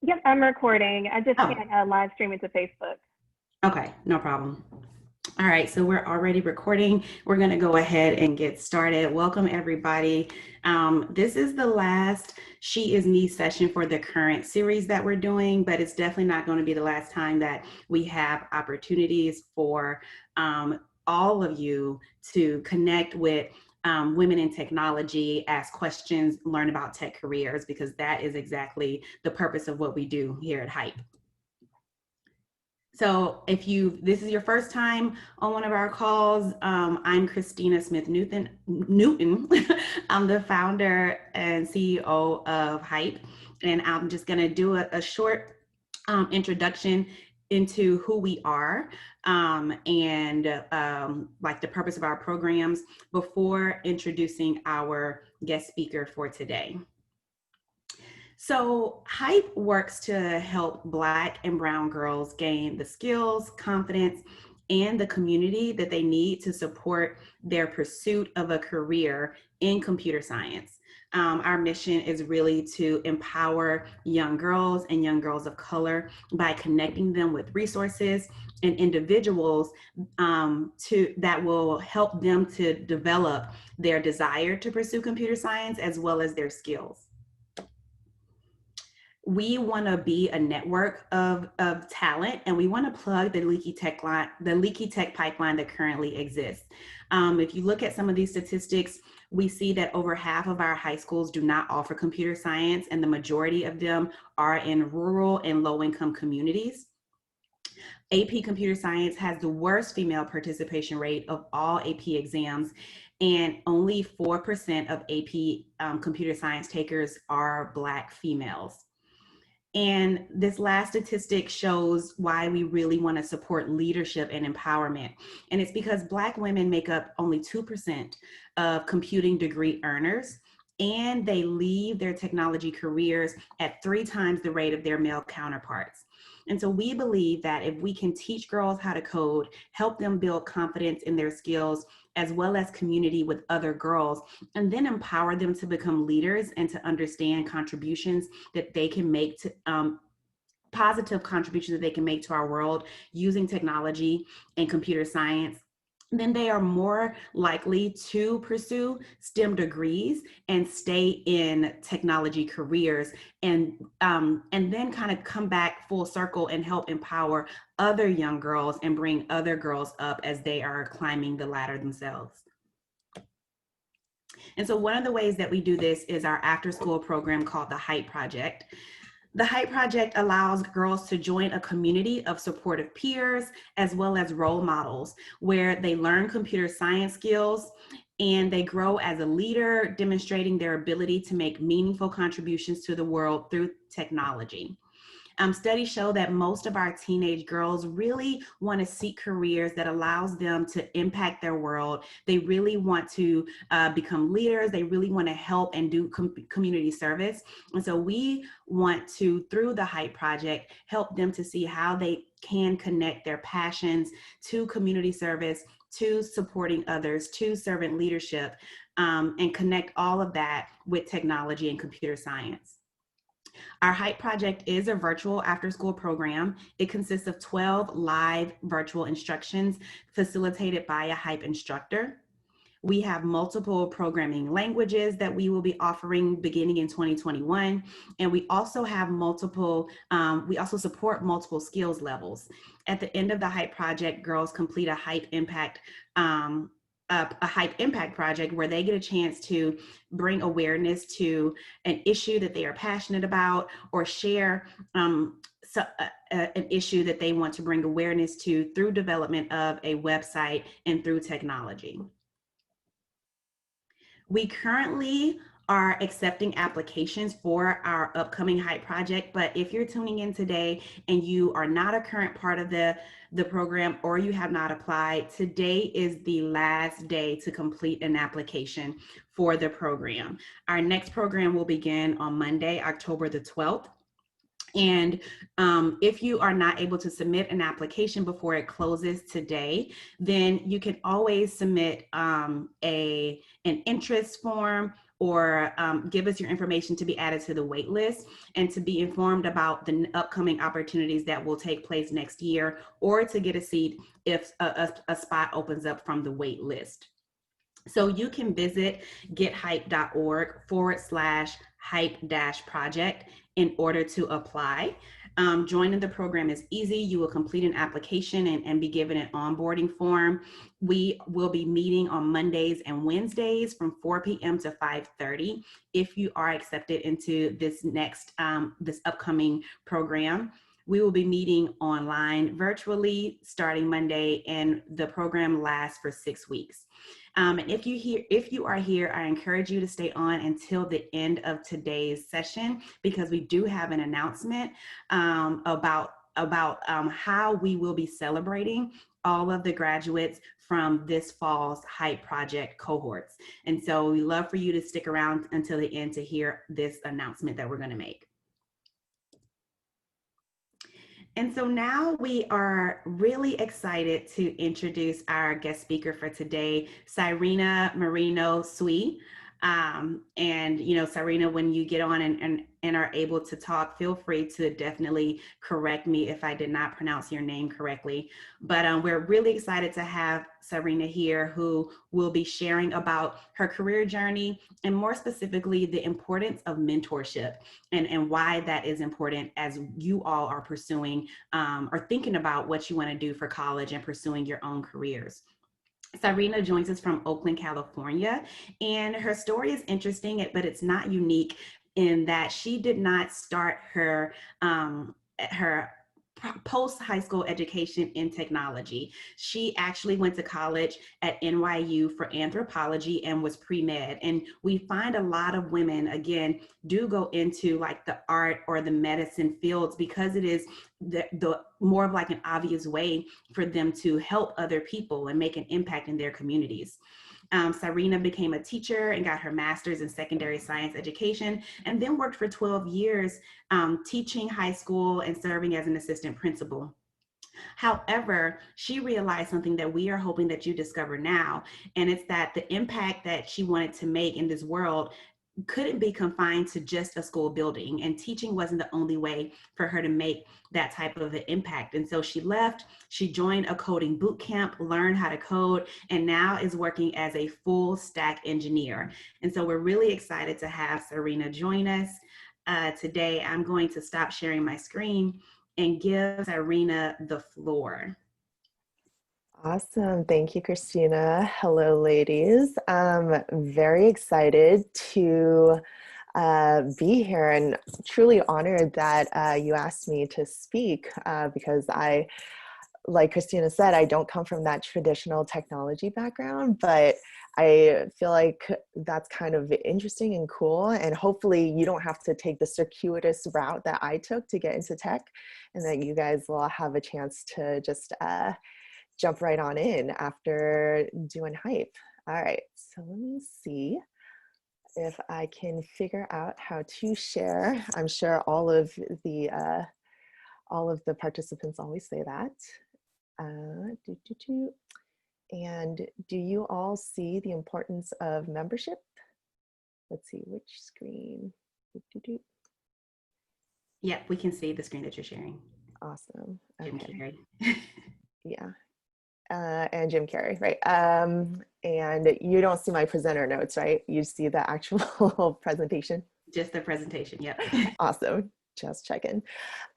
Yep, I'm recording. I just Oh, can't live stream it to Facebook. okay, no problem. All right, so we're already recording. We're going to go ahead and get started. Welcome, everybody. This is the last She Is Me session for the current series that we're doing, but it's definitely not going to be the last time that we have opportunities for all of you to connect with women in technology, ask questions, learn about tech careers, because that is exactly the purpose of what we do here at Hype. So if this is your first time on one of our calls, I'm Christina Smith Newton. I'm the founder and CEO of Hype, and I'm just going to do a short introduction into who we are and like the purpose of our programs before introducing our guest speaker for today. So, Hype works to help Black and Brown girls gain the skills, confidence, and the community that they need to support their pursuit of a career in computer science. Our mission is really to empower young girls and young girls of color by connecting them with resources and individuals that will help them to develop their desire to pursue computer science as well as their skills. We want to be a network of talent, and we want to plug the leaky tech pipeline that currently exists. If you look at some of these statistics, we see that over half of our high schools do not offer computer science, and the majority of them are in rural and low-income communities. AP Computer Science has the worst female participation rate of all AP exams, and only 4% of AP computer science takers are Black females. And this last statistic shows why we really want to support leadership and empowerment. And it's because Black women make up only 2% of computing degree earners, and they leave their technology careers at 3 times the rate of their male counterparts. And so we believe that if we can teach girls how to code, help them build confidence in their skills, as well as community with other girls, and then empower them to become leaders and to understand contributions that they can make to positive contributions that they can make to our world using technology and computer science, then they are more likely to pursue STEM degrees and stay in technology careers, and then kind of come back full circle and help empower other young girls and bring other girls up as they are climbing the ladder themselves. And so one of the ways that we do this is our after school program called the Hype Project. The Hype Project allows girls to join a community of supportive peers as well as role models where they learn computer science skills and they grow as a leader, demonstrating their ability to make meaningful contributions to the world through technology. Studies show that most of our teenage girls really want to seek careers that allows them to impact their world. They really want to become leaders. They really want to help and do community service. And so we want to, through the Hype Project, help them to see how they can connect their passions to community service, to supporting others, to servant leadership, and connect all of that with technology and computer science. Our Hype Project is a virtual after-school program. It consists of 12 live virtual instructions facilitated by a Hype instructor. We have multiple programming languages that we will be offering beginning in 2021. And we also have we also support multiple skills levels. At the end of the Hype Project, girls complete a Hype Impact project where they get a chance to bring awareness to an issue that they are passionate about or share an issue that they want to bring awareness to through development of a website and through technology. We currently are accepting applications for our upcoming Hype Project, but if you're tuning in today and you are not a current part of the program or you have not applied, today is the last day to complete an application for the program. Our next program will begin on Monday, October the 12th. And if you are not able to submit an application before it closes today, then you can always submit an interest form or give us your information to be added to the wait list and to be informed about the upcoming opportunities that will take place next year, or to get a seat if a spot opens up from the wait list. So you can visit gethype.org/hype-project in order to apply. Joining the program is easy. You will complete an application and be given an onboarding form. We will be meeting on Mondays and Wednesdays from 4 p.m. to 5:30 if you are accepted into this this upcoming program. We will be meeting online virtually starting Monday, and the program lasts for 6 weeks. And if you are here, I encourage you to stay on until the end of today's session, because we do have an announcement about how we will be celebrating all of the graduates from this fall's Hype Project cohorts. And so we love for you to stick around until the end to hear this announcement that we're going to make. And so now we are really excited to introduce our guest speaker for today, Sairina Merino Tsui. And you know, Sairina, when you get on and are able to talk, feel free to definitely correct me if I did not pronounce your name correctly. But we're really excited to have Sairina here, who will be sharing about her career journey, and more specifically, the importance of mentorship and why that is important as you all are pursuing or thinking about what you want to do for college and pursuing your own careers. Sairina joins us from Oakland, California, and her story is interesting, but it's not unique in that she did not start her post-high school education in technology. She actually went to college at NYU for anthropology and was pre-med. And we find a lot of women, again, do go into like the art or the medicine fields because it is the more of like an obvious way for them to help other people and make an impact in their communities. Sairina became a teacher and got her master's in secondary science education, and then worked for 12 years teaching high school and serving as an assistant principal. However, she realized something that we are hoping that you discover now, and it's that the impact that she wanted to make in this world couldn't be confined to just a school building, and teaching wasn't the only way for her to make that type of an impact. And so she left, she joined a coding boot camp, learned how to code, and now is working as a full stack engineer. And so we're really excited to have Sairina join us today. I'm going to stop sharing my screen and give Sairina the floor. Awesome. Thank you, Christina. Hello, ladies. I'm very excited to be here and truly honored that you asked me to speak because like Christina said, I don't come from that traditional technology background, but I feel like that's kind of interesting and cool. And hopefully you don't have to take the circuitous route that I took to get into tech, and that you guys will have a chance to just jump right on in after doing hype. All right, so let me see if I can figure out how to share. I'm sure all of the participants always say that. And do you all see the importance of membership? Let's see, which screen? Yep, we can see the screen that you're sharing. Awesome. Jim Okay. Carrey. Yeah. And Jim Carrey, right? And you don't see my presenter notes, right? You see the actual presentation? Just the presentation, yep. Awesome, just checking.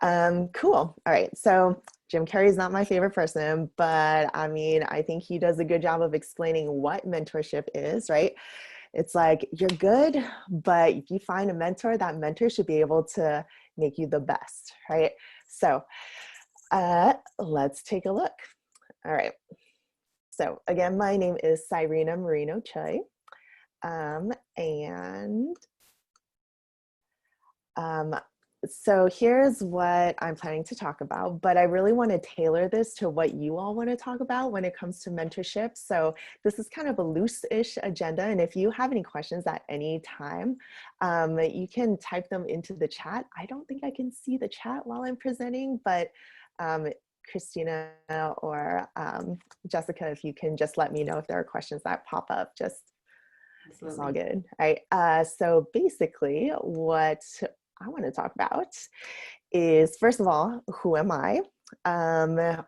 Cool, all right, so Jim Carrey is not my favorite person, but I mean, I think he does a good job of explaining what mentorship is, right? It's like, you're good, but if you find a mentor, that mentor should be able to make you the best, right? So let's take a look. All right, so again, my name is Sairina Merino Tsui, so here's what I'm planning to talk about, but I really want to tailor this to what you all want to talk about when it comes to mentorship. So this is kind of a loose-ish agenda, and if you have any questions at any time, you can type them into the chat. I don't think I can see the chat while I'm presenting, but Christina or Jessica, if you can just let me know if there are questions that pop up, just It's all Absolutely. good. All right. So basically, what I want to talk about is, first of all, who am I?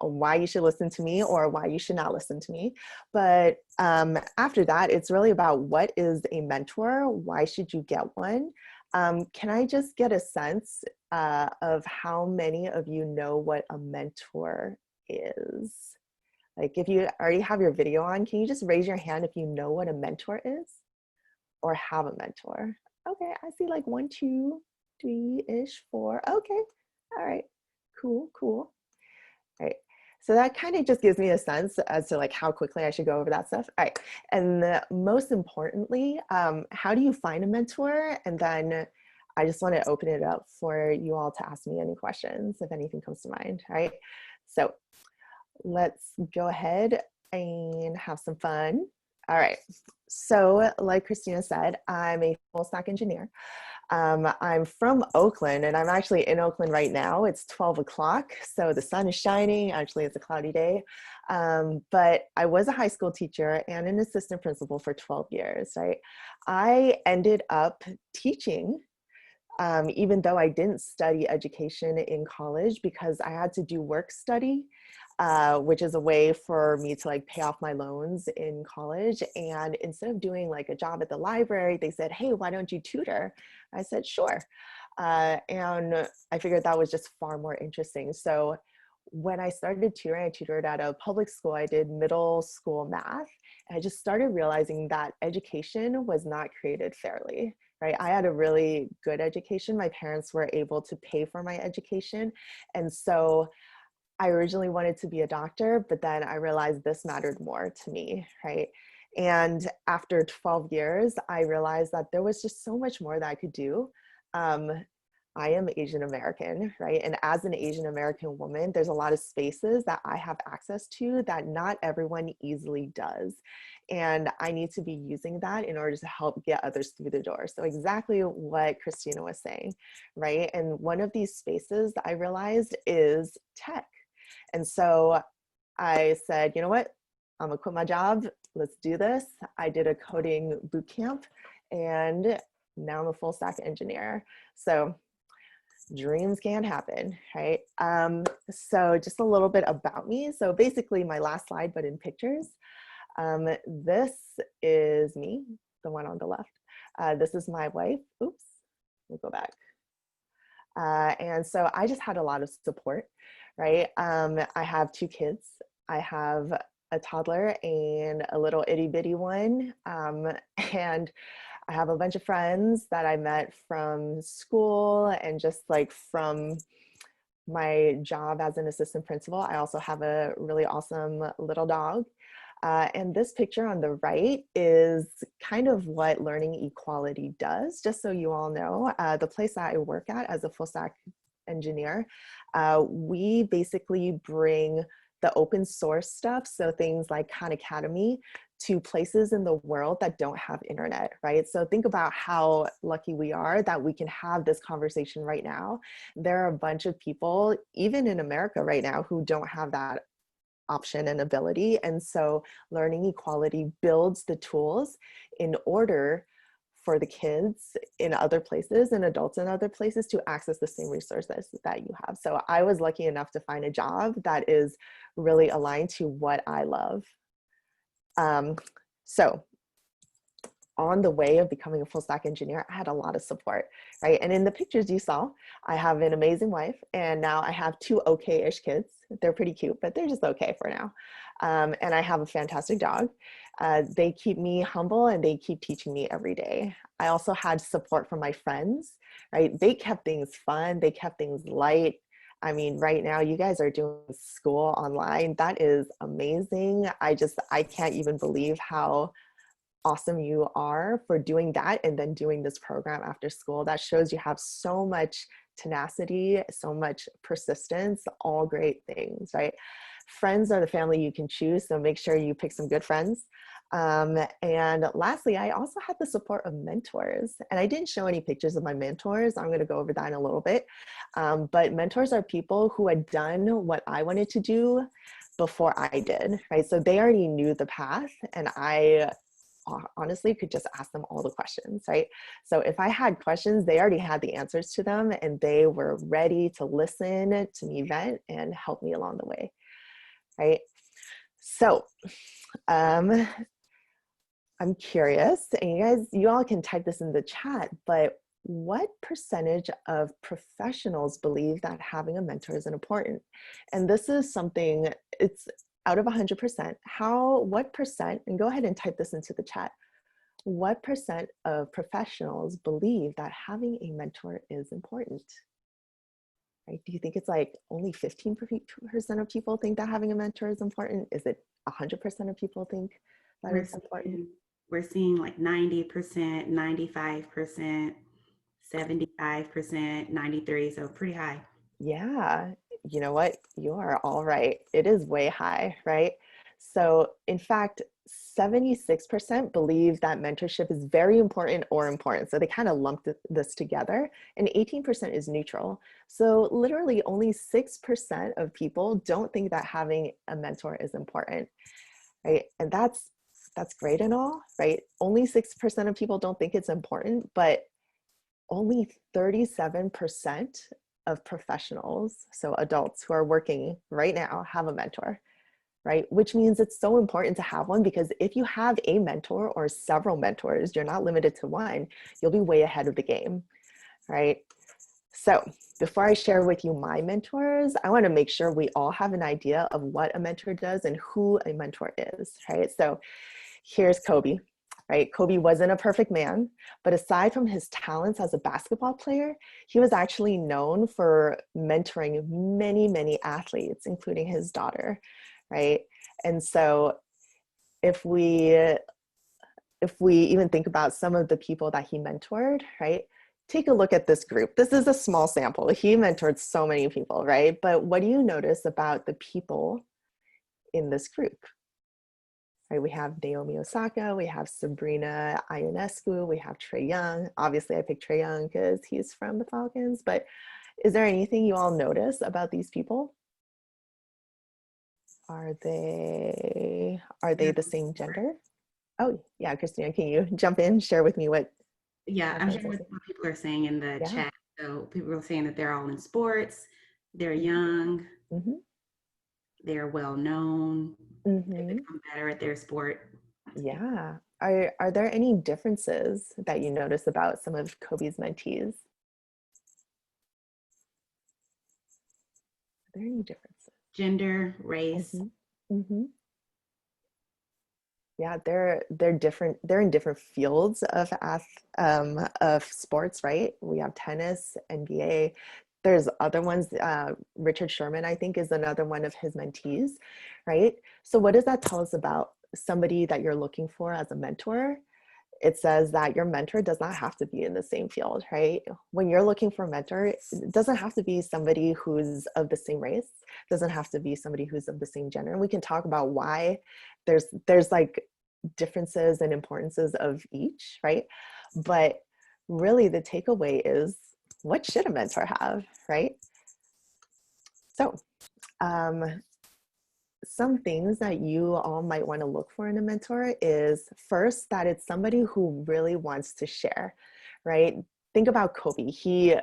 Why you should listen to me or why you should not listen to me. But after that, it's really about what is a mentor? Why should you get one? Can I just get a sense of how many of you know what a mentor is? Like if you already have your video on, can you just raise your hand if you know what a mentor is or have a mentor? Okay, I see like 1, 2, 3-ish, 4. Okay, all right, cool, cool. All right, so that kind of just gives me a sense as to like how quickly I should go over that stuff. All right, and most importantly, how do you find a mentor? And then I just want to open it up for you all to ask me any questions if anything comes to mind. All right, so let's go ahead and have some fun. All right, so like Christina said, I'm a full stack engineer. I'm from Oakland and I'm actually in Oakland right now. It's 12 o'clock, so the sun is shining. Actually, it's a cloudy day. But I was a high school teacher and an assistant principal for 12 years, right? I ended up teaching even though I didn't study education in college because I had to do work study, which is a way for me to like pay off my loans in college. And instead of doing like a job at the library, they said, hey, why don't you tutor? I said, sure. And I figured that was just far more interesting. So when I started tutoring, I tutored at a public school. I did middle school math. And I just started realizing that education was not created fairly. Right? I had a really good education. My parents were able to pay for my education. And so I originally wanted to be a doctor, but then I realized this mattered more to me, right? And after 12 years, I realized that there was just so much more that I could do. I am Asian American, right? And as an Asian American woman, there's a lot of spaces that I have access to that not everyone easily does. And I need to be using that in order to help get others through the door. So exactly what Christina was saying, right? And one of these spaces that I realized is tech. And so I said, you know what? I'm gonna quit my job. Let's do this. I did a coding boot camp and now I'm a full stack engineer. So dreams can happen, right? So just a little bit about me. So basically my last slide, but in pictures. This is me, the one on the left. This is my wife. Oops, we'll go back. And so I just had a lot of support, right? I have 2 kids. I have a toddler and a little itty bitty one. And I have a bunch of friends that I met from school and just like from my job as an assistant principal. I also have a really awesome little dog. And this picture on the right is kind of what learning equality does, just so you all know. The place that I work at as a full stack engineer, we basically bring the open source stuff, so things like Khan Academy, to places in the world that don't have internet, right? So think about how lucky we are that we can have this conversation right now. There are a bunch of people, even in America right now, who don't have that option and ability. And so learning equality builds the tools in order for the kids in other places and adults in other places to access the same resources that you have. So I was lucky enough to find a job that is really aligned to what I love. So on the way of becoming a full stack engineer, I had a lot of support, right? And in the pictures you saw, I have an amazing wife, and now I have 2 okay-ish kids. They're pretty cute, but they're just okay for now. And I have a fantastic dog. They keep me humble and they keep teaching me every day. I also had support from my friends, right? They kept things fun. They kept things light. I mean, right now you guys are doing school online. That is amazing. I can't even believe how awesome you are for doing that and then doing this program after school. That shows you have so much tenacity, so much persistence, all great things, right? Friends are the family you can choose, so make sure you pick some good friends. And lastly, I also had the support of mentors, and I didn't show any pictures of my mentors. I'm going to go over that in a little bit. But mentors are people who had done what I wanted to do before I did, right? So they already knew the path, and I honestly could just ask them all the questions, right? So if I had questions, they already had the answers to them and they were ready to listen to me vent and help me along the way, right? So I'm curious, and you all can type this in the chat, but what percentage of professionals believe that having a mentor is important? And this is something, it's out of 100%, what percent, and go ahead and type this into the chat, what percent of professionals believe that having a mentor is important? Right? Do you think it's like only 15% of people think that having a mentor is important? Is it 100% of people think that it's important? We're seeing like 90%, 95%, 75%, 93%, so pretty high. Yeah, you know what? You are all right. It is way high, right? So in fact, 76% believe that mentorship is very important or important. So they kind of lumped this together, and 18% is neutral. So literally only 6% of people don't think that having a mentor is important, right? And that's great and all, right? Only 6% of people don't think it's important, but only 37% of professionals, so adults who are working right now, have a mentor, right? Which means it's so important to have one, because if you have a mentor or several mentors, you're not limited to one, you'll be way ahead of the game, right? So before I share with you my mentors, I want to make sure we all have an idea of what a mentor does and who a mentor is, right? So here's Kobe. Right? Kobe wasn't a perfect man, but aside from his talents as a basketball player, he was actually known for mentoring many, many athletes, including his daughter, right? And so if we even think about some of the people that he mentored, right? Take a look at this group. This is a small sample. He mentored so many people, right? But what do you notice about the people in this group? Right, we have Naomi Osaka, we have Sabrina Ionescu, we have Trae Young. Obviously, I picked Trae Young because he's from the Falcons, but is there anything you all notice about these people? Are they the same gender? Oh, yeah, Christina, can you jump in, share with me what? Yeah, I'm sharing what people are saying in the chat. So people are saying that they're all in sports, they're young, they're well known, they become better at their sport. Yeah. Are there any differences that you notice about some of Kobe's mentees? Are there any differences? Gender, race. Yeah, they're different. They're in different fields of sports, right? We have tennis, NBA. There's other ones. Richard Sherman, I think, is another one of his mentees, right? So what does that tell us about somebody that you're looking for as a mentor? It says that your mentor does not have to be in the same field, right? When you're looking for a mentor, it doesn't have to be somebody who's of the same race, doesn't have to be somebody who's of the same gender. And we can talk about why there's like differences and importances of each, right? But really the takeaway is, what should a mentor have, right? So some things that you all might want to look for in a mentor is, first, that it's somebody who really wants to share, right? Think about Kobe. He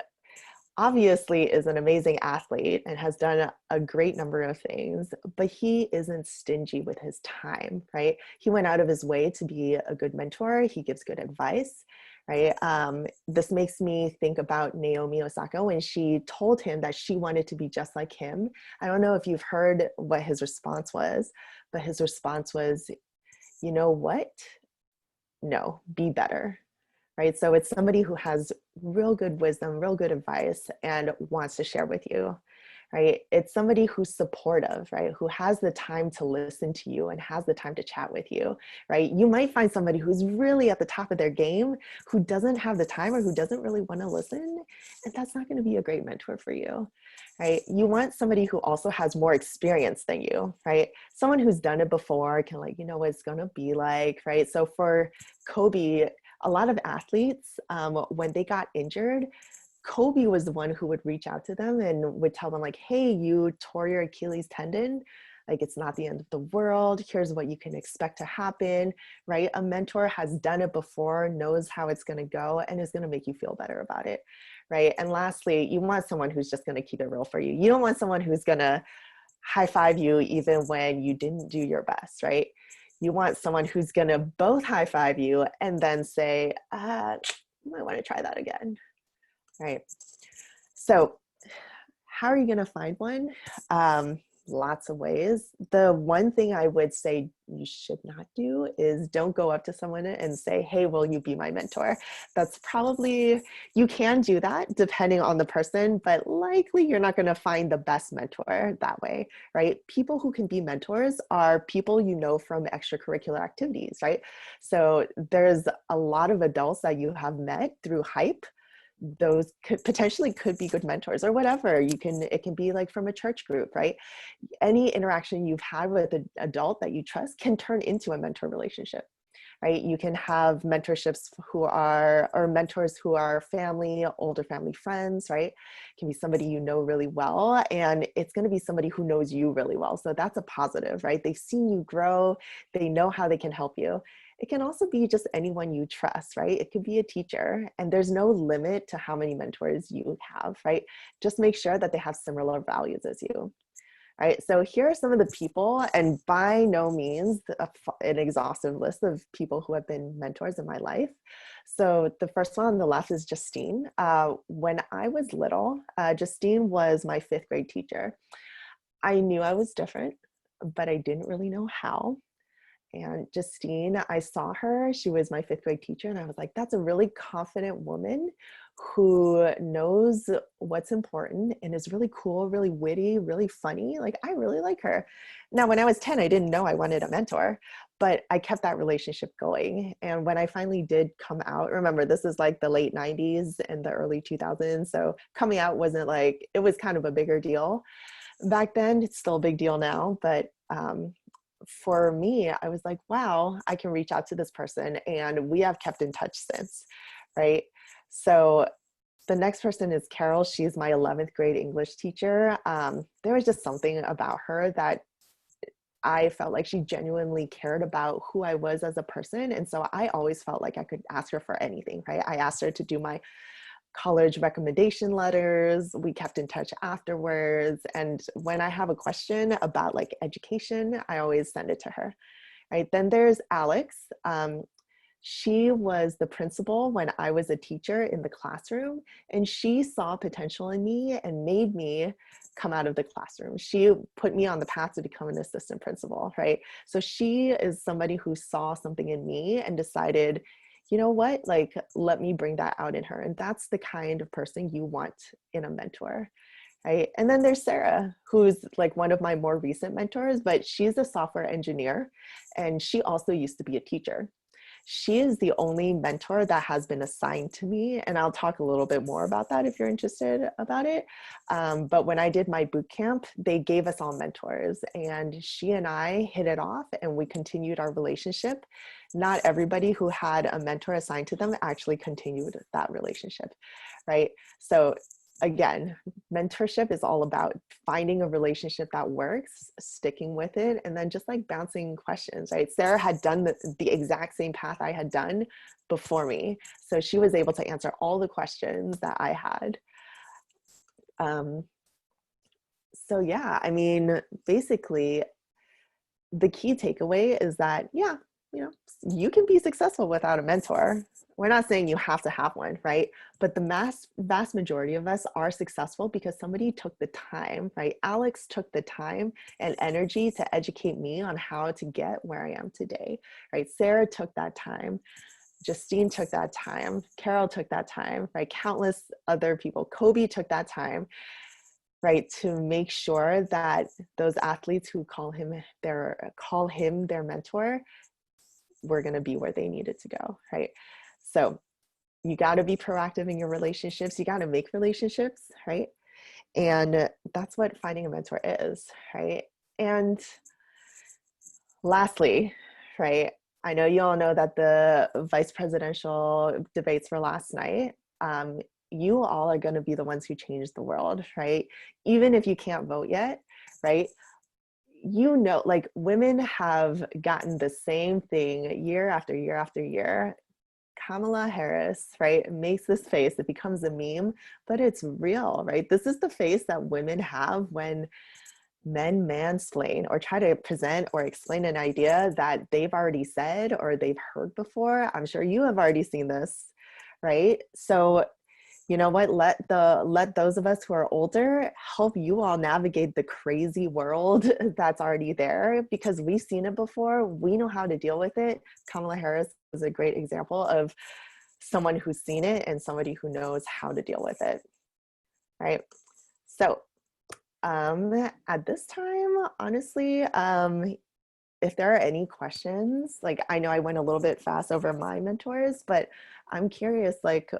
obviously is an amazing athlete and has done a great number of things, but he isn't stingy with his time, right? He went out of his way to be a good mentor. He gives good advice, right? This makes me think about Naomi Osaka when she told him that she wanted to be just like him. I don't know if you've heard what his response was, but his response was, you know what? No, be better. Right? So it's somebody who has real good wisdom, real good advice, and wants to share with you, right? It's somebody who's supportive, right? Who has the time to listen to you and has the time to chat with you, right? You might find somebody who's really at the top of their game, who doesn't have the time or who doesn't really want to listen, and that's not going to be a great mentor for you, right? You want somebody who also has more experience than you, right? Someone who's done it before, can like, you know what it's going to be like, right? So for Kobe, a lot of athletes, when they got injured, Kobe was the one who would reach out to them and would tell them like, hey, you tore your Achilles tendon. Like, it's not the end of the world. Here's what you can expect to happen, right? A mentor has done it before, knows how it's going to go, and is going to make you feel better about it, right? And lastly, you want someone who's just going to keep it real for you. You don't want someone who's going to high five you even when you didn't do your best, right? You want someone who's going to both high five you and then say, you might want to try that again, right? So how are you going to find one? Lots of ways. The one thing I would say you should not do is don't go up to someone and say, hey, will you be my mentor? That's probably, you can do that depending on the person, but likely you're not going to find the best mentor that way, right? People who can be mentors are people you know from extracurricular activities, right? So there's a lot of adults that you have met through hype. Those could potentially could be good mentors or whatever. It can be like from a church group, right? Any interaction you've had with an adult that you trust can turn into a mentor relationship, right? You can have mentorships or mentors who are family, older family friends, right? It can be somebody you know really well, and it's going to be somebody who knows you really well. So that's a positive, right? They've seen you grow. They know how they can help you. It can also be just anyone you trust, right? It could be a teacher, and there's no limit to how many mentors you have, right? Just make sure that they have similar values as you. Right, so here are some of the people, and by no means an exhaustive list of people who have been mentors in my life. So the first one on the left is Justine. When I was little, Justine was my 5th grade teacher. I knew I was different, but I didn't really know how. And Justine, I saw her, she was my 5th grade teacher, and I was like, that's a really confident woman who knows what's important and is really cool, really witty, really funny. Like, I really like her. Now, when I was 10, I didn't know I wanted a mentor, but I kept that relationship going. And when I finally did come out, remember, this is like the late 90s and the early 2000s. So coming out wasn't like, it was kind of a bigger deal back then. It's still a big deal now, but for me, I was like, wow, I can reach out to this person, and we have kept in touch since, right? So the next person is Carol. She's my 11th grade English teacher. There was just something about her that I felt like she genuinely cared about who I was as a person. And so I always felt like I could ask her for anything, right? I asked her to do my college recommendation letters. We kept in touch afterwards. And when I have a question about like education, I always send it to her, right? Then there's Alex. She was the principal when I was a teacher in the classroom, and she saw potential in me and made me come out of the classroom. She put me on the path to become an assistant principal, right? So she is somebody who saw something in me and decided, you know what, like, let me bring that out in her. And that's the kind of person you want in a mentor, right? And then there's Sarah, who's like one of my more recent mentors, but she's a software engineer, and she also used to be a teacher. She is the only mentor that has been assigned to me, and I'll talk a little bit more about that if you're interested about it. But when I did my boot camp, they gave us all mentors, and she and I hit it off, and we continued our relationship. Not everybody who had a mentor assigned to them actually continued that relationship, right? So again, mentorship is all about finding a relationship that works, sticking with it, and then just like bouncing questions, right? Sarah had done the exact same path I had done before me. So she was able to answer all the questions that I had. So yeah, I mean, basically, the key takeaway is that, yeah, you know, you can be successful without a mentor. We're not saying you have to have one, right? But the vast majority of us are successful because somebody took the time, right? Alex took the time and energy to educate me on how to get where I am today, right? Sarah took that time. Justine took that time. Carol took that time, right? Countless other people. Kobe took that time, right, to make sure that those athletes who call him their mentor were going to be where they needed to go, right? So you got to be proactive in your relationships. You got to make relationships, right? And that's what finding a mentor is, right? And lastly, right, I know you all know that the vice presidential debates were last night. You all are going to be the ones who change the world, right? Even if you can't vote yet, right? you know, like women have gotten the same thing year after year after year. Kamala Harris, right, makes this face, it becomes a meme, but it's real, right? This is the face that women have when men mansplain or try to present or explain an idea that they've already said or they've heard before. I'm sure you have already seen this, right? So you know what, let those of us who are older help you all navigate the crazy world that's already there, because we've seen it before, we know how to deal with it. Kamala Harris is a great example of someone who's seen it and somebody who knows how to deal with it, right? So at this time, honestly, if there are any questions, like I know I went a little bit fast over my mentors, but I'm curious, like,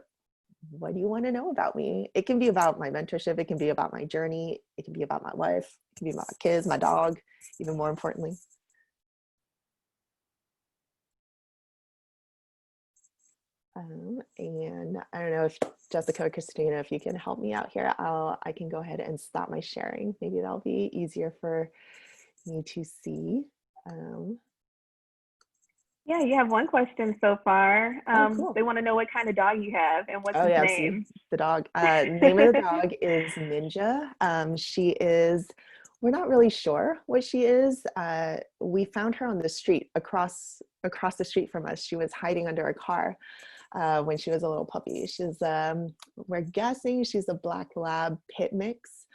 what do you want to know about me? It can be about my mentorship. It can be about my journey. It can be about my life. It can be about my kids, my dog, even more importantly. And I don't know if Jessica or Christina, if you can help me out here, I can go ahead and stop my sharing. Maybe that'll be easier for me to see. Yeah, you have one question so far. Cool. They want to know what kind of dog you have and what's Oh his yeah, name. see the dog. Name of the dog is Ninja. She is, we're not really sure what she is. We found her on the street across the street from us. She was hiding under a car when she was a little puppy. She's, we're guessing she's a black lab pit mix.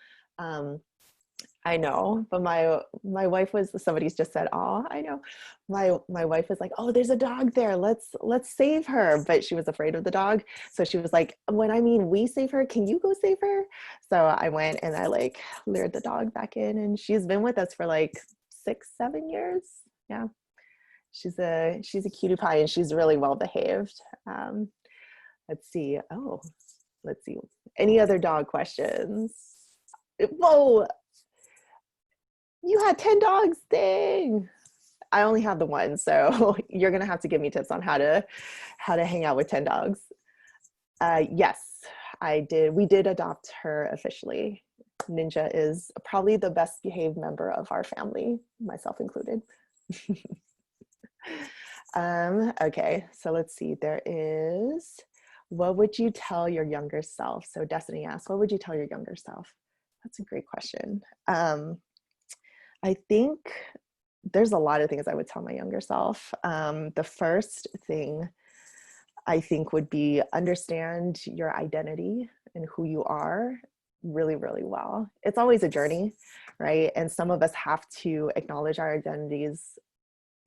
I know, but my wife was, somebody's just said, "Oh, I know." My wife was like, "Oh, there's a dog there. Let's save her." But she was afraid of the dog, so she was like, "When I mean we save her, can you go save her?" So I went and I like lured the dog back in, and she's been with us for like 6-7 years. Yeah, she's a cutie pie, and she's really well behaved. Let's see. Oh, let's see. Any other dog questions? Whoa. You had 10 dogs, dang. I only have the one, so you're gonna have to give me tips on how to hang out with 10 dogs. Yes, I did. We did adopt her officially. Ninja is probably the best behaved member of our family, myself included. Okay, so let's see. There is, what would you tell your younger self? So Destiny asked, what would you tell your younger self? That's a great question. I think there's a lot of things I would tell my younger self. The first thing I think would be understand your identity and who you are really, really well. It's always a journey, right? And some of us have to acknowledge our identities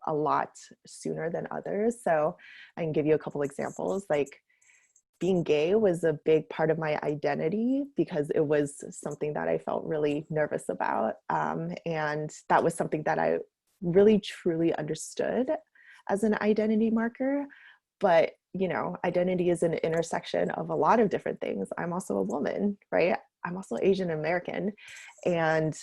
a lot sooner than others. So I can give you a couple examples. Like being gay was a big part of my identity because it was something that I felt really nervous about. And that was something that I really truly understood as an identity marker. But, you know, identity is an intersection of a lot of different things. I'm also a woman, right? I'm also Asian American. And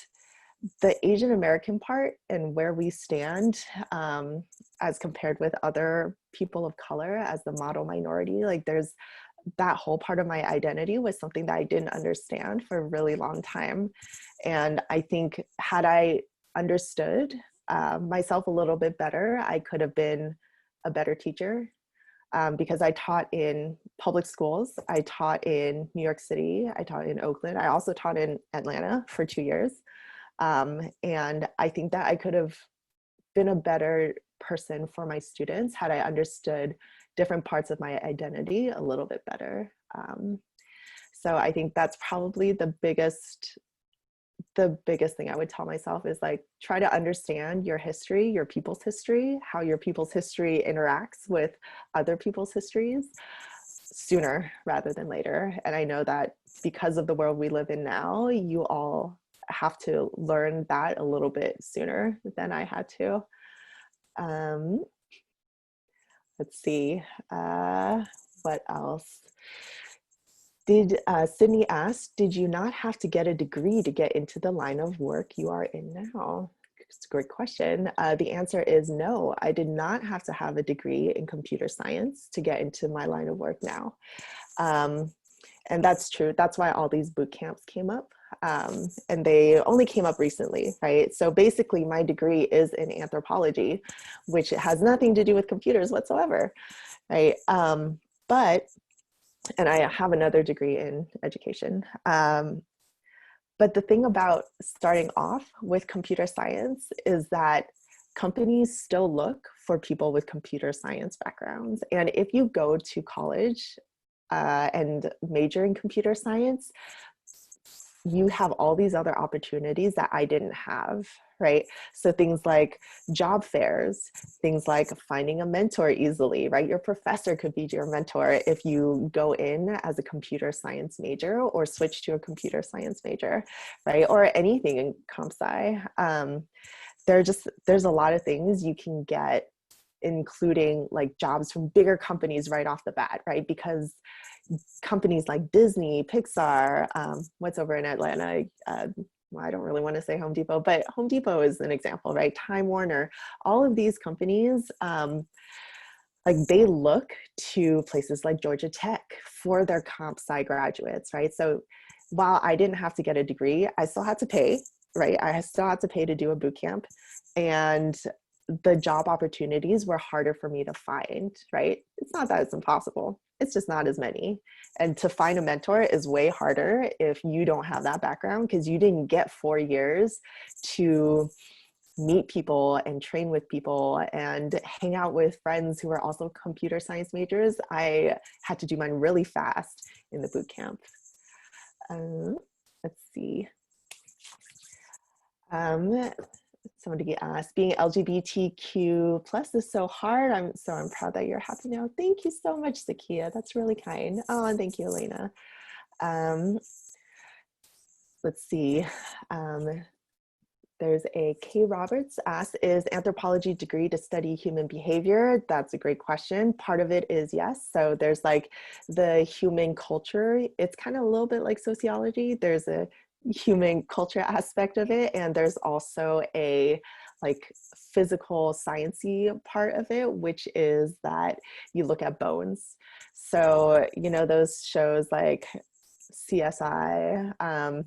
the Asian American part and where we stand as compared with other people of color as the model minority, like there's that whole part of my identity was something that I didn't understand for a really long time. And I think had I understood myself a little bit better, I could have been a better teacher. Because I taught in public schools. I taught in New York City. I taught in Oakland. I also taught in Atlanta for 2 years. And I think that I could have been a better person for my students had I understood different parts of my identity a little bit better. So I think that's probably the biggest thing I would tell myself is like, try to understand your history, your people's history, how your people's history interacts with other people's histories sooner rather than later. And I know that because of the world we live in now, you all have to learn that a little bit sooner than I had to. Let's see, what else? Did Sydney ask, did you not have to get a degree to get into the line of work you are in now? It's a great question. The answer is no, I did not have to have a degree in computer science to get into my line of work now. And that's true. That's why all these boot camps came up. And they only came up recently, right? So basically my degree is in anthropology, which has nothing to do with computers whatsoever, right? But, and I have another degree in education. But the thing about starting off with computer science is that companies still look for people with computer science backgrounds. And if you go to college and major in computer science, you have all these other opportunities that I didn't have, right? So things like job fairs, things like finding a mentor easily, right? Your professor could be your mentor if you go in as a computer science major or switch to a computer science major, right? Or anything in comp sci. There's a lot of things you can get, including like jobs from bigger companies right off the bat, right? Because companies like Disney, Pixar, what's over in Atlanta, well, I don't really want to say Home Depot, but Home Depot is an example, right? Time Warner, all of these companies, like they look to places like Georgia Tech for their comp sci graduates, right? So while I didn't have to get a degree, I still had to pay, right? I still had to pay to do a boot camp, and the job opportunities were harder for me to find, right? It's not that it's impossible. It's just not as many. And to find a mentor is way harder if you don't have that background, because you didn't get 4 years to meet people and train with people and hang out with friends who are also computer science majors. I had to do mine really fast in the boot camp. Let's see. Somebody asked, being LGBTQ plus is so hard. I'm proud that you're happy now. Thank you so much, Zakia. That's really kind. Oh, and thank you, Elena. Let's see. There's a K. Roberts asked, is anthropology degree to study human behavior? That's a great question. Part of it is yes. So there's like the human culture. It's kind of a little bit like sociology. There's a human culture aspect of it, and there's also a like physical sciencey part of it, which is that you look at bones. So you know those shows like CSI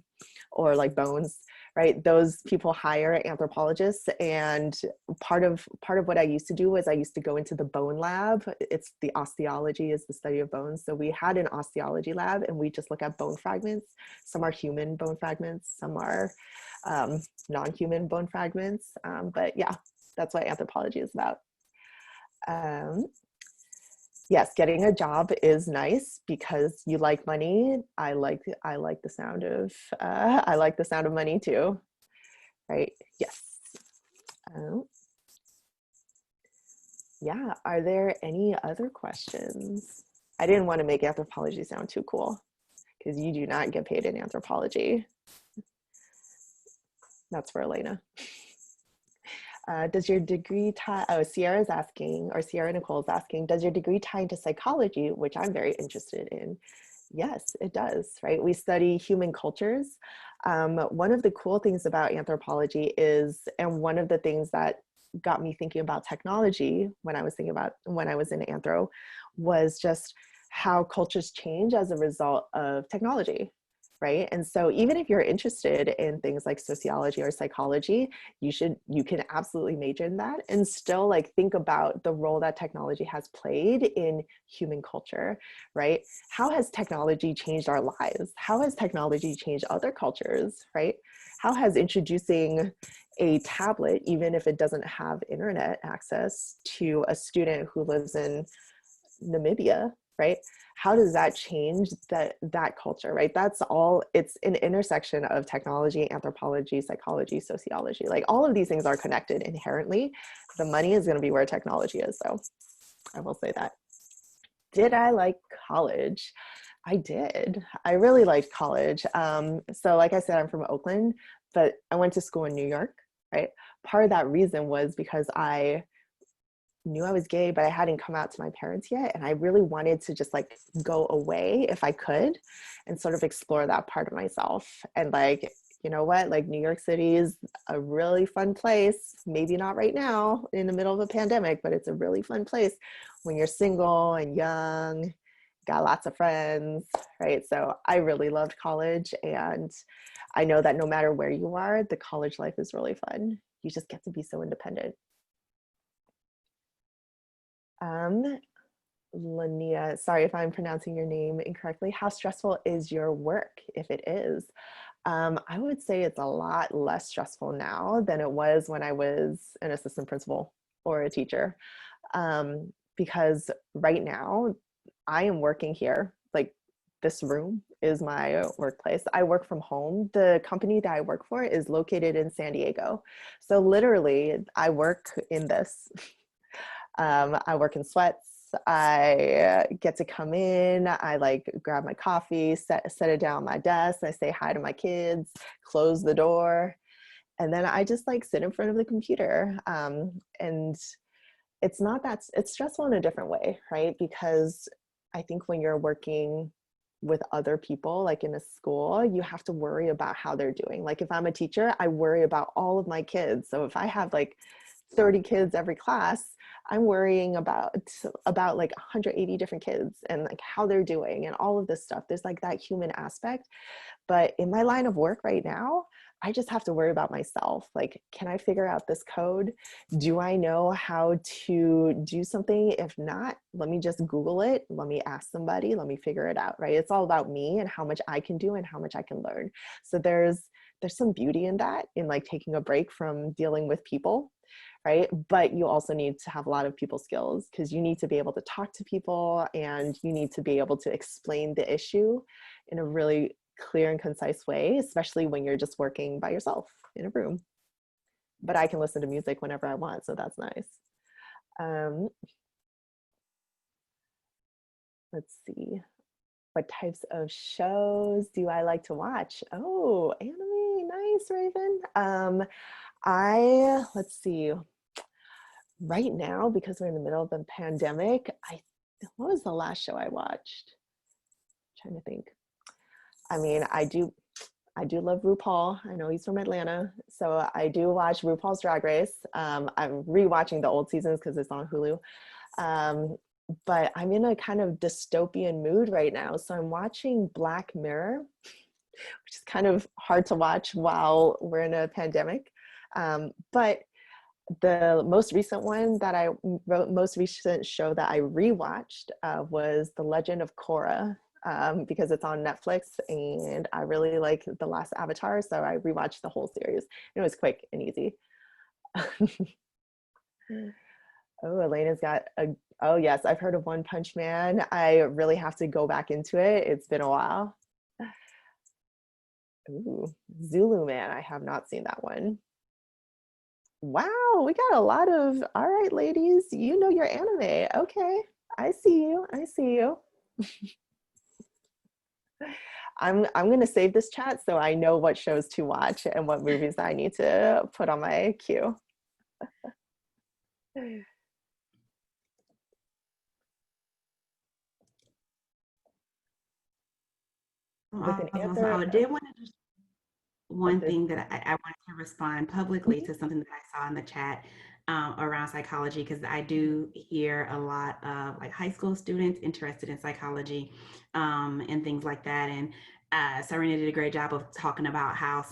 or like Bones, right? Those people hire anthropologists, and part of what I used to do was I used to go into the bone lab. It's the osteology is the study of bones. So we had an osteology lab, and we just look at bone fragments. Some are human bone fragments, some are non-human bone fragments. But yeah, that's what anthropology is about. Yes, getting a job is nice because you like money. I like the sound of I like the sound of money too, right? Yes. Yeah. Are there any other questions? I didn't want to make anthropology sound too cool because you do not get paid in anthropology. That's for Elena. Does your degree tie, oh, Sierra's asking, or Sierra Nicole's asking, does your degree tie into psychology, which I'm very interested in? Yes, it does, right? We study human cultures. One of the cool things about anthropology is, and one of the things that got me thinking about technology when I was in anthro, was just how cultures change as a result of technology. Right. And so even if you're interested in things like sociology or psychology, you can absolutely major in that and still like think about the role that technology has played in human culture, right? How has technology changed our lives? How has technology changed other cultures, right? How has introducing a tablet, even if it doesn't have internet access, to a student who lives in Namibia, right? How does that change that culture, right? That's all, it's an intersection of technology, anthropology, psychology, sociology. Like all of these things are connected inherently. The money is going to be where technology is, though. I will say that. Did I like college? I did. I really liked college. So like I said, I'm from Oakland, but I went to school in New York, right? Part of that reason was because I knew I was gay, but I hadn't come out to my parents yet. And I really wanted to just like go away if I could and sort of explore that part of myself. And like, you know what, like New York City is a really fun place. Maybe not right now in the middle of a pandemic, but it's a really fun place when you're single and young, got lots of friends, right? So I really loved college, and I know that no matter where you are, the college life is really fun. You just get to be so independent. Lania, sorry if I'm pronouncing your name incorrectly. How stressful is your work, if it is? I would say it's a lot less stressful now than it was when I was an assistant principal or a teacher. Because right now I am working here. Like, this room is my workplace. I work from home. The company that I work for is located in San Diego. So literally I work in this. I work in sweats. I get to come in, I like grab my coffee, set it down on my desk, I say hi to my kids, close the door, and then I just like sit in front of the computer. And it's not that, it's stressful in a different way, right? Because I think when you're working with other people, like in a school, you have to worry about how they're doing. Like if I'm a teacher, I worry about all of my kids. So if I have like 30 kids every class, I'm worrying about like 180 different kids and like how they're doing and all of this stuff. There's like that human aspect. But in my line of work right now, I just have to worry about myself. Like, can I figure out this code? Do I know how to do something? If not, let me just Google it. Let me ask somebody. Let me figure it out, right? It's all about me and how much I can do and how much I can learn. So there's some beauty in that, in like taking a break from dealing with people, right? But you also need to have a lot of people skills, because you need to be able to talk to people and you need to be able to explain the issue in a really clear and concise way, especially when you're just working by yourself in a room. But I can listen to music whenever I want, so that's nice. Let's see. What types of shows do I like to watch? Oh, anime, nice, Raven. Let's see. Right now, because we're in the middle of the pandemic, what was the last show I watched? I'm trying to think. I mean, I do love RuPaul. I know he's from Atlanta, so I do watch RuPaul's Drag Race. I'm rewatching the old seasons because it's on Hulu. But I'm in a kind of dystopian mood right now, so I'm watching Black Mirror, which is kind of hard to watch while we're in a pandemic. But the most recent show that I rewatched was The Legend of Korra, because it's on Netflix and I really like The Last Avatar, so I rewatched the whole series. It was quick and easy. Oh, Elena's got oh yes, I've heard of One Punch Man. I really have to go back into it. It's been a while. Ooh, Zulu Man, I have not seen that one. Wow, we got a lot of, all right, ladies, you know your anime. Okay, I see you. I'm gonna save this chat so I know what shows to watch and what movies I need to put on my queue. With an Awesome. So answer, I did want to just one this. thing that I wanted to respond publicly to something that I saw in the chat around psychology, because I do hear a lot of like high school students interested in psychology and things like that. And Sairina did a great job of talking about how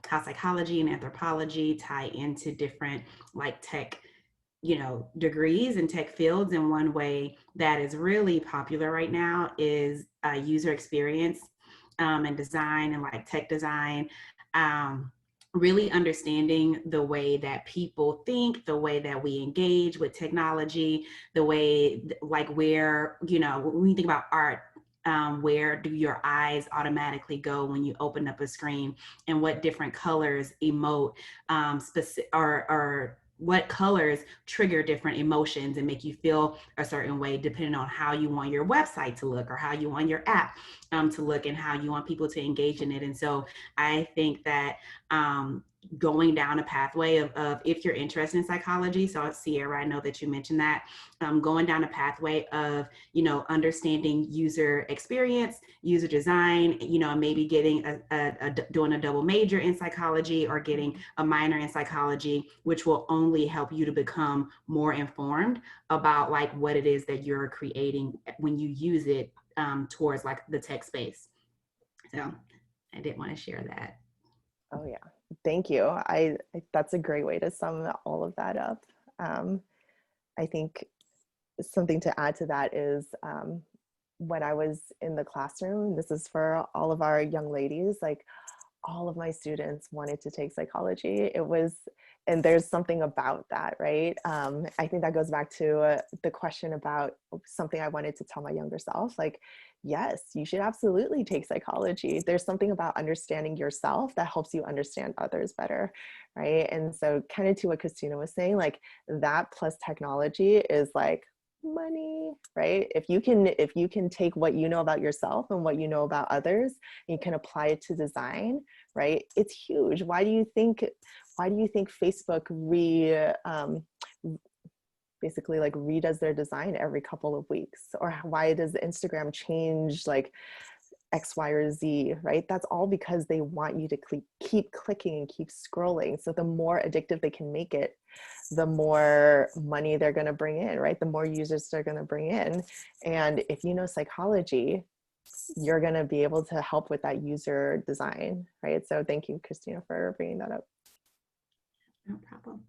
how psychology and anthropology tie into different like tech, degrees and tech fields. And one way that is really popular right now is user experience and design and like tech design. Really understanding the way that people think, the way that we engage with technology, the way like where, when you think about art, where do your eyes automatically go when you open up a screen, and what different colors emote or what colors trigger different emotions and make you feel a certain way depending on how you want your website to look or how you want your app to look and how you want people to engage in it. And so I think that going down a pathway of if you're interested in psychology, so Sierra, I know that you mentioned that, going down a pathway of, understanding user experience, user design, maybe getting doing a double major in psychology or getting a minor in psychology, which will only help you to become more informed about like what it is that you're creating when you use it towards like the tech space. So I did want to share that. Oh yeah, thank you. That's a great way to sum all of that up. I think something to add to that is when I was in the classroom, this is for all of our young ladies, like all of my students wanted to take psychology. It was, and there's something about that, right? I think that goes back to the question about something I wanted to tell my younger self, like, yes, you should absolutely take psychology. There's something about understanding yourself that helps you understand others better, right? And so kind of to what Christina was saying, like that plus technology is like money, right? If you can take what you know about yourself and what you know about others, and you can apply it to design, right? It's huge. Why do you think Facebook basically like redoes their design every couple of weeks? Or why does Instagram change like X, Y, or Z, right? That's all because they want you to keep clicking and keep scrolling. So the more addictive they can make it, the more money they're going to bring in, right? The more users they're going to bring in. And if you know psychology, you're going to be able to help with that user design, right? So thank you, Christina, for bringing that up. No problem.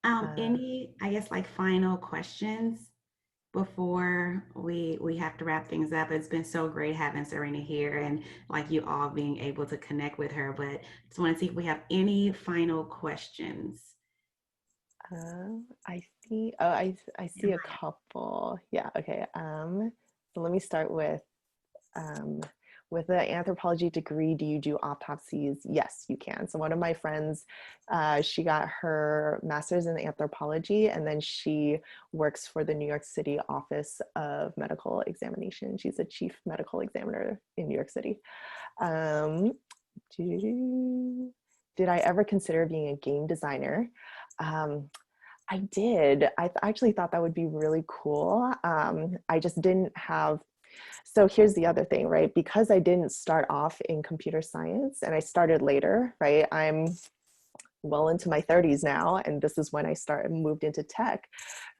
Any, I guess, like final questions before we have to wrap things up? It's been so great having Sairina here and like you all being able to connect with her, but just want to see if we have any final questions. I see. Oh, I see a couple. Yeah. Okay. So let me start with the anthropology degree, do you do autopsies? Yes, you can. So one of my friends, she got her master's in anthropology, and then she works for the New York City Office of Medical Examination. She's a chief medical examiner in New York City. Did I ever consider being a game designer? I did. I actually thought that would be really cool. I just didn't have, so here's the other thing, right? Because I didn't start off in computer science and I started later, right? I'm well into my 30s now, and this is when I moved into tech,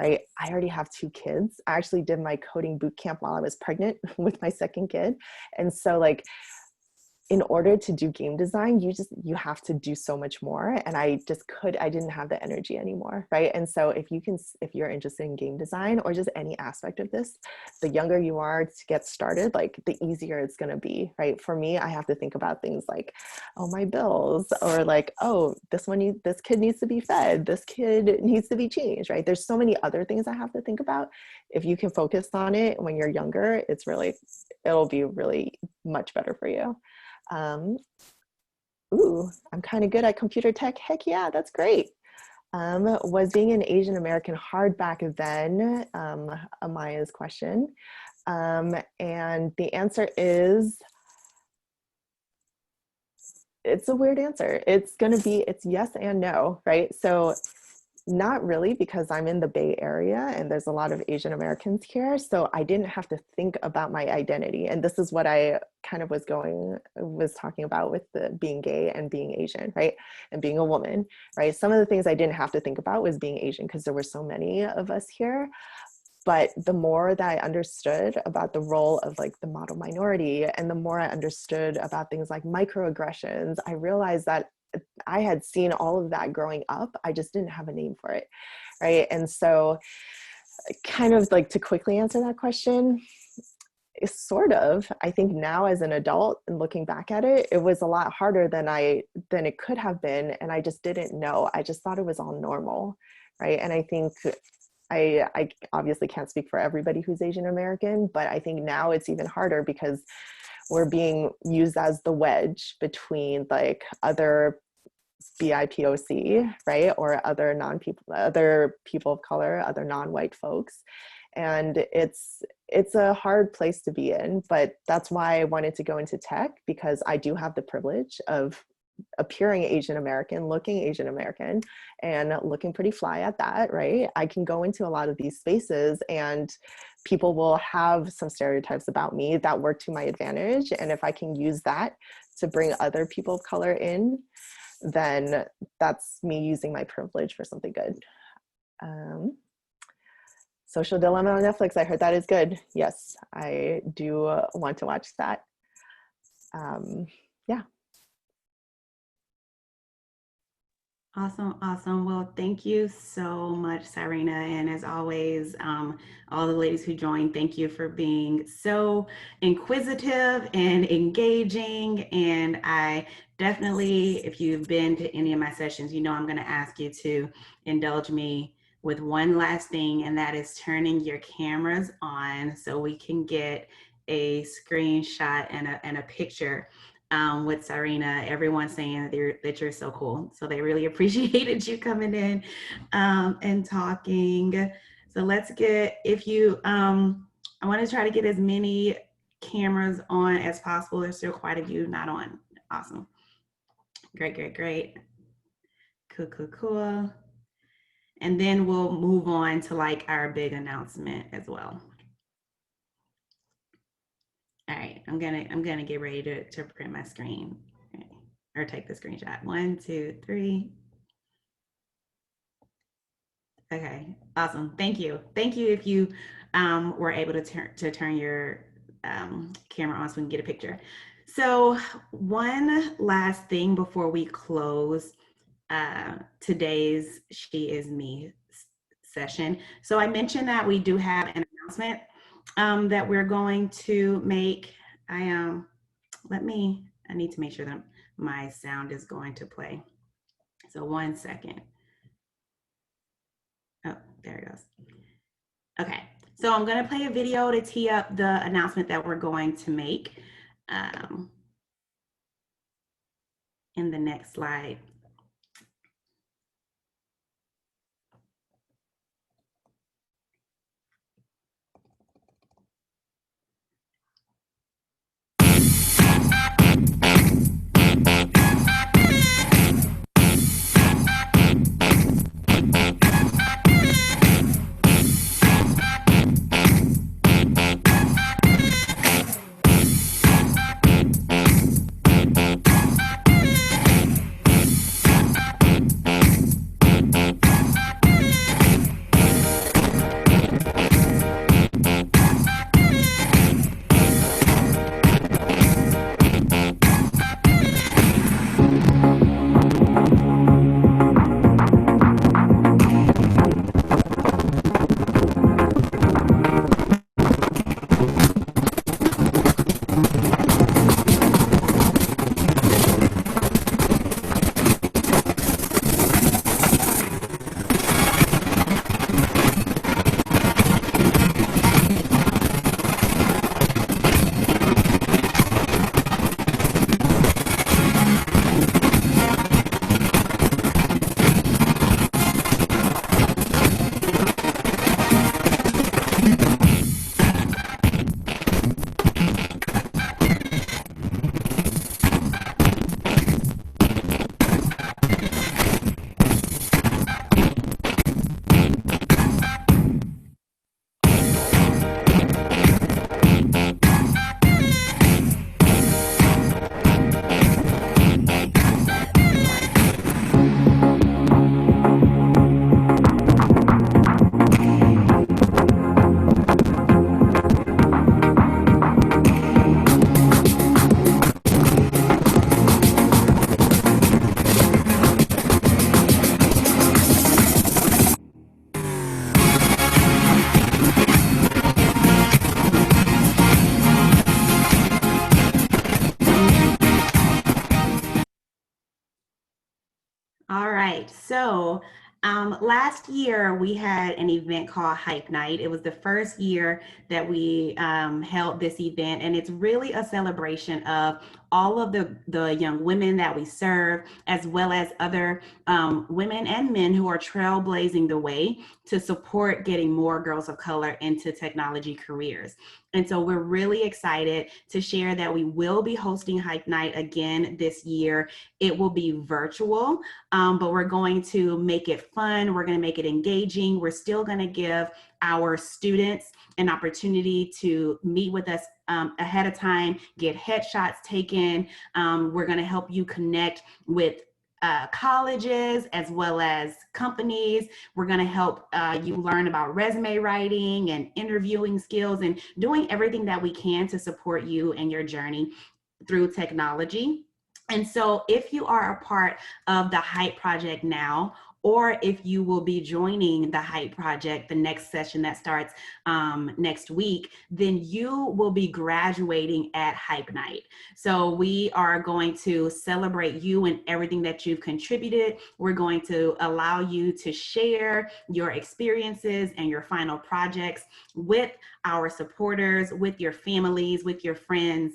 right? I already have 2 kids. I actually did my coding boot camp while I was pregnant with my second kid. And so like, in order to do game design, you have to do so much more. And I didn't have the energy anymore, right? And so if you're interested in game design or just any aspect of this, the younger you are to get started, like the easier it's gonna be, right? For me, I have to think about things like, oh, my bills, or like, oh, this kid needs to be fed, this kid needs to be changed, right? There's so many other things I have to think about. If you can focus on it when you're younger, it'll be really much better for you. I'm kind of good at computer tech. Heck yeah, that's great. Was being an Asian American hard back then? Amaya's question. And the answer is, it's a weird answer. It's yes and no, right? So not really, because I'm in the Bay Area and there's a lot of Asian Americans here. So I didn't have to think about my identity. And this is what I kind of was talking about with the being gay and being Asian, right? And being a woman, right? Some of the things I didn't have to think about was being Asian because there were so many of us here. But the more that I understood about the role of like the model minority, and the more I understood about things like microaggressions, I realized that I had seen all of that growing up. I just didn't have a name for it, right? And so kind of like to quickly answer that question, sort of, I think now as an adult and looking back at it, it was a lot harder than it could have been. And I just didn't know. I just thought it was all normal, right? And I think I obviously can't speak for everybody who's Asian American, but I think now it's even harder because we're being used as the wedge between like other BIPOC, right? Or other people of color, other non-white folks. And it's a hard place to be in, but that's why I wanted to go into tech, because I do have the privilege of appearing Asian American, looking Asian American, and looking pretty fly at that, right? I can go into a lot of these spaces and people will have some stereotypes about me that work to my advantage. And if I can use that to bring other people of color in, then that's me using my privilege for something good. Social Dilemma on Netflix. I heard that is good. Yes, I do want to watch that. Yeah. Awesome, awesome. Well, thank you so much, Sairina. And as always, all the ladies who joined, thank you for being so inquisitive and engaging. And I definitely, if you've been to any of my sessions, you know I'm going to ask you to indulge me with one last thing, and that is turning your cameras on so we can get a screenshot and a picture with Sairina. Everyone's saying that you're so cool. So they really appreciated you coming in and talking. So let's get, if you, I want to try to get as many cameras on as possible. There's still quite a few not on. Awesome. Great, great, great. Cool, cool, cool. And then we'll move on to like our big announcement as well. All right, I'm gonna get ready to print my screen. Okay. Or take the screenshot. 1, 2, 3. Okay, awesome. Thank you. Thank you if you were able to turn your camera on so we can get a picture. So one last thing before we close today's She Is Me session. So I mentioned that we do have an announcement that we're going to make. I need to make sure that my sound is going to play. So 1 second. Oh, there it goes. Okay, so I'm going to play a video to tee up the announcement that we're going to make in the next slide. All right, so last year we had an event called Hype Night. It was the first year that we held this event, and it's really a celebration of all of the young women that we serve, as well as other women and men who are trailblazing the way to support getting more girls of color into technology careers. And so we're really excited to share that we will be hosting Hype Night again this year. It will be virtual, but we're going to make it fun. We're going to make it engaging. We're still going to give our students an opportunity to meet with us ahead of time, get headshots taken. We're going to help you connect with colleges as well as companies. We're going to help you learn about resume writing and interviewing skills and doing everything that we can to support you in your journey through technology. And so if you are a part of the Hype Project now, or if you will be joining the Hype Project, the next session that starts next week, then you will be graduating at Hype Night. So we are going to celebrate you and everything that you've contributed. We're going to allow you to share your experiences and your final projects with our supporters, with your families, with your friends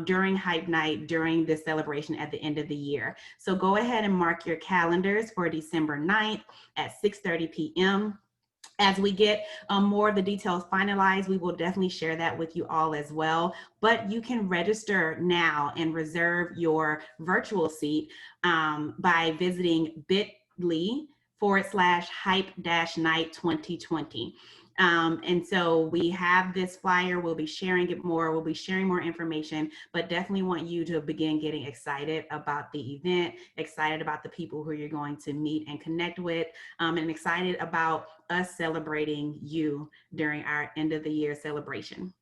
during Hype Night, during this celebration at the end of the year. So go ahead and mark your calendars for December 9th at 6:30 p.m. As we get more of the details finalized, we will definitely share that with you all as well. But you can register now and reserve your virtual seat by visiting bit.ly/hype-night 2020. And so we have this flyer, we'll be sharing it more, we'll be sharing more information, but definitely want you to begin getting excited about the event, excited about the people who you're going to meet and connect with, and excited about us celebrating you during our end of the year celebration.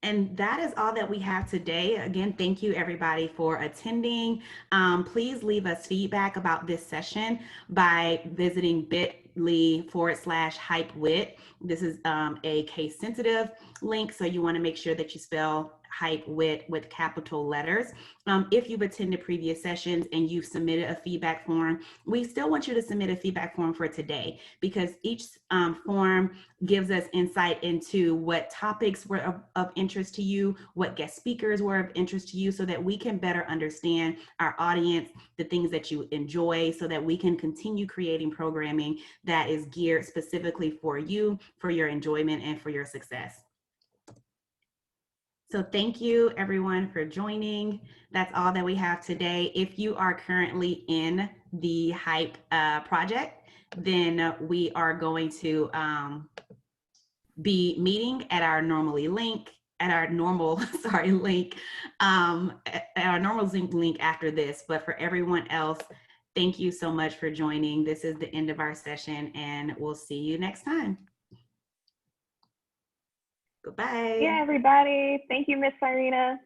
And that is all that we have today. Again, thank you everybody for attending. Please leave us feedback about this session by visiting bit.ly/hypewit. This is a case sensitive link, so you want to make sure that you spell Hype Wit with capital letters. If you've attended previous sessions and you've submitted a feedback form, we still want you to submit a feedback form for today, because each form gives us insight into what topics were of interest to you, what guest speakers were of interest to you, so that we can better understand our audience, the things that you enjoy, so that we can continue creating programming that is geared specifically for you, for your enjoyment, and for your success. So thank you everyone for joining. That's all that we have today. If you are currently in the Hype project, then we are going to be meeting at our normal link at our normal Zoom link after this. But for everyone else, thank you so much for joining. This is the end of our session, and we'll see you next time. Goodbye. Yeah, everybody. Thank you, Miss Sairina.